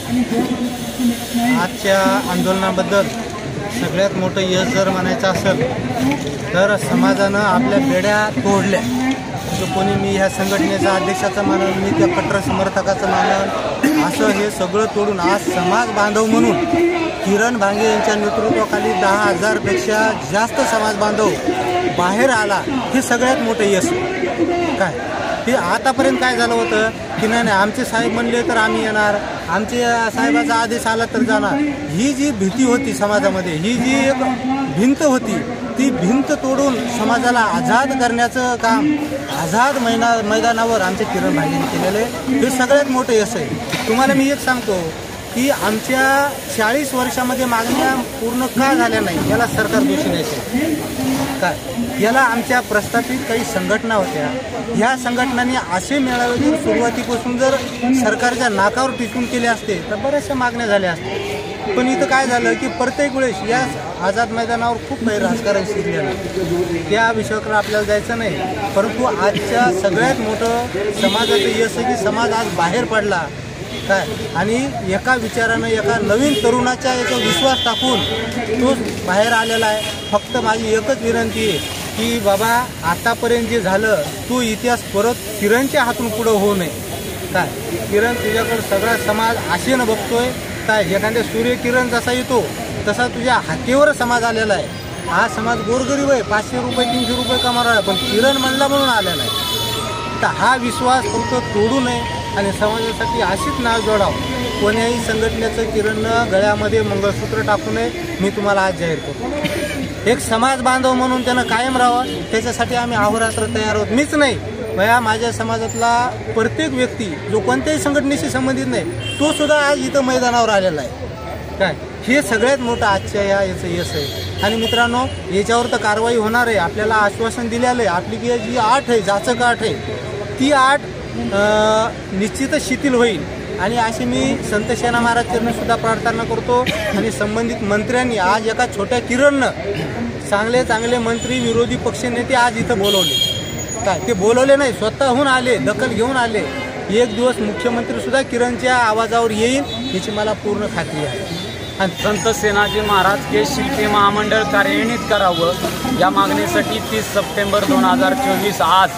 आजच्या आंदोलनाबद्दल सगळ्यात मोठं यश जर म्हणायचं असेल तर समाजानं आपल्या बेड्या तोडल्या। कोणी मी ह्या संघटनेचा अध्यक्षाचं मानन, मी त्या कट्टर समर्थकाचं मानन, असं हे सगळं तोडून आज समाज बांधव म्हणून किरण भांगे यांच्या नेतृत्वाखाली 10,000 पेक्षा जास्त समाज बांधव बाहेर आला। हे सगळ्यात मोठं यश काय हे आतापर्यंत काय झालं होतं की नाही आमचे साहेब म्हणले तर आम्ही येणार, आमचे साहेबाचा आदेश आला तर जाणार। ही जी भीती होती समाजामध्ये, ही जी एक भिंत होती, ती भिंत तोडून समाजाला आझाद करण्याचं काम आझाद मैदानावर आमच्या किरण भांगेंनी केलेलं आहे। हे सगळ्यात मोठं यश आहे। तुम्हाला मी एक सांगतो की आमच्या 40 वर्षामध्ये मागण्या पूर्ण का झाल्या नाही याला सरकार दोषी नाही काय, याला आमच्या प्रस्थापित काही संघटना होत्या। ह्या संघटनांनी असे मेळावे जर सुरुवातीपासून जर सरकारच्या नाकावर टिकून केले असते तर बऱ्याचशा मागण्या झाल्या असत्या। पण इथं काय झालं की प्रत्येक वेळेस या आझाद मैदानावर खूप काही राजकारण शिरलेलं, त्या विषयाकडे आपल्याला जायचं नाही। परंतु आजच्या सगळ्यात मोठं समाजाचं यश आहे की समाज आज बाहेर पडला काय, आणि एका विचारानं एका नवीन तरुणाच्या याचा विश्वास टाकून तो बाहेर आलेला आहे। फक्त माझी एकच विनंती आहे की बाबा आतापर्यंत जे झालं तो इतिहास परत किरणच्या हातून पुढं होऊ नये काय। किरण तुझ्याकडे सगळा समाज आशेनं बघतोय काय, एखाद्या सूर्यकिरण जसा येतो तसा तुझ्या हातीवर समाज आलेला आहे। हा समाज गोरगरीब आहे, 500 रुपये 300 रुपये कमावणार आहे, पण किरण म्हणला म्हणून आलेला आहे। तर हा विश्वास फक्त तोडू नये आणि समाजासाठी अशीच नाव जोडावं। कोण्याही संघटनेचं किरणनं गळ्यामध्ये मंगळसूत्र टाकू नये, मी तुम्हाला आज जाहीर करतो। एक समाज बांधव म्हणून त्यानं कायम राहावं, त्याच्यासाठी आम्ही अहोरात्र तयार आहोत। मीच नाही भया, माझ्या समाजातला प्रत्येक व्यक्ती जो कोणत्याही संघटनेशी संबंधित नाही तो सुद्धा आज इथं मैदानावर आलेला आहे काय। हे सगळ्यात मोठं आजच्या याचं यश आहे। आणि मित्रांनो, याच्यावर तर कारवाई होणार आहे, आपल्याला आश्वासन दिलेलं आहे। आपली जी आठ आहे, जाचक आठ आहे, ती आठ निश्चितच शिथिल होईल। आणि अशी मी संत सेना महाराज चरणी सुद्धा प्रार्थना करतो। आणि संबंधित मंत्र्यांनी आज एका छोट्या किरणनं चांगले चांगले मंत्री, विरोधी पक्ष नेते आज इथं बोलवले काय, ते बोलवले नाही, स्वतःहून आले, दखल घेऊन आले। एक दिवस मुख्यमंत्री सुद्धा किरणच्या आवाजावर येईल याची मला पूर्ण खात्री आहे। आणि संत सेनाजी महाराज के शिल्पी महामंडळ कार्यान्वित करावं या मागणीसाठी 30 सप्टेंबर 2024 आज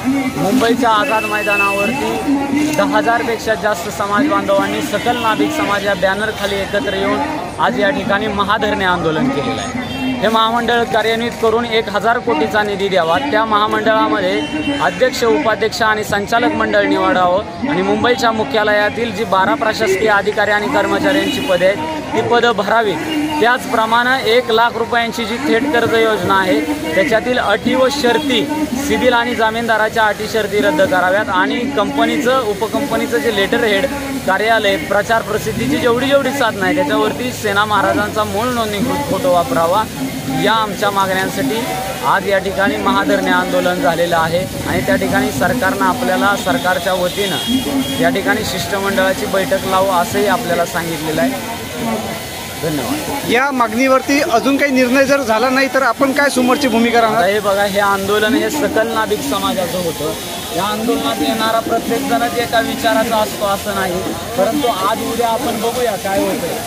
मुंबईच्या आझाद मैदानावरती 10,000 पेक्षा जास्त समाज बांधवांनी सकल नाभिक समाज या बॅनरखाली एकत्र येऊन आज या ठिकाणी महाधरणे आंदोलन केलेलं आहे। हे महामंडळ कार्यान्वित करून 1,000 कोटीचा निधी द्यावा, त्या महामंडळामध्ये अध्यक्ष, उपाध्यक्ष आणि संचालक मंडळ निवडावं आणि मुंबईच्या मुख्यालयातील जी 12 प्रशासकीय अधिकारी आणि कर्मचाऱ्यांची पदे आहेत ती पदं भरावीत। त्याचप्रमाणे 1 लाख रुपयांची जी थेट कर्ज योजना आहे त्याच्यातील अटी व शर्ती, सिव्हिल आणि जामीनदाराच्या अटी शर्ती रद्द कराव्यात आणि कंपनीचं, उपकंपनीचं जे लेटर हेड कार्यालय, प्रचार प्रसिद्धीची जेवढी साधनं आहे त्याच्यावरती सेना महाराजांचा मूळ नोंदणीकृत फोटो वापरावा। या आमच्या मागण्यांसाठी आज या ठिकाणी महाधरणे आंदोलन झालेलं आहे आणि त्या ठिकाणी सरकारनं आपल्याला, सरकारच्या वतीनं या ठिकाणी शिष्टमंडळाची बैठक लावू असंही आपल्याला सांगितलेलं आहे। धन्यवाद। या मागणीवरती अजून काही निर्णय जर झाला नाही तर आपण काय समोरची भूमिका राहणार? हे बघा, हे आंदोलन हे सकल नाभिक समाजाचं होतं। या आंदोलनात येणारा प्रत्येक जणच एका विचाराचा असतो असं नाही, परंतु आज उद्या आपण बघूया काय होतंय,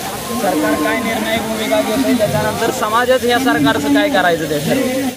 सरकार काय निर्णय भूमिका घेतोय, त्याच्यानंतर समाजात या सरकारचं काय करायचं ते ठरवू।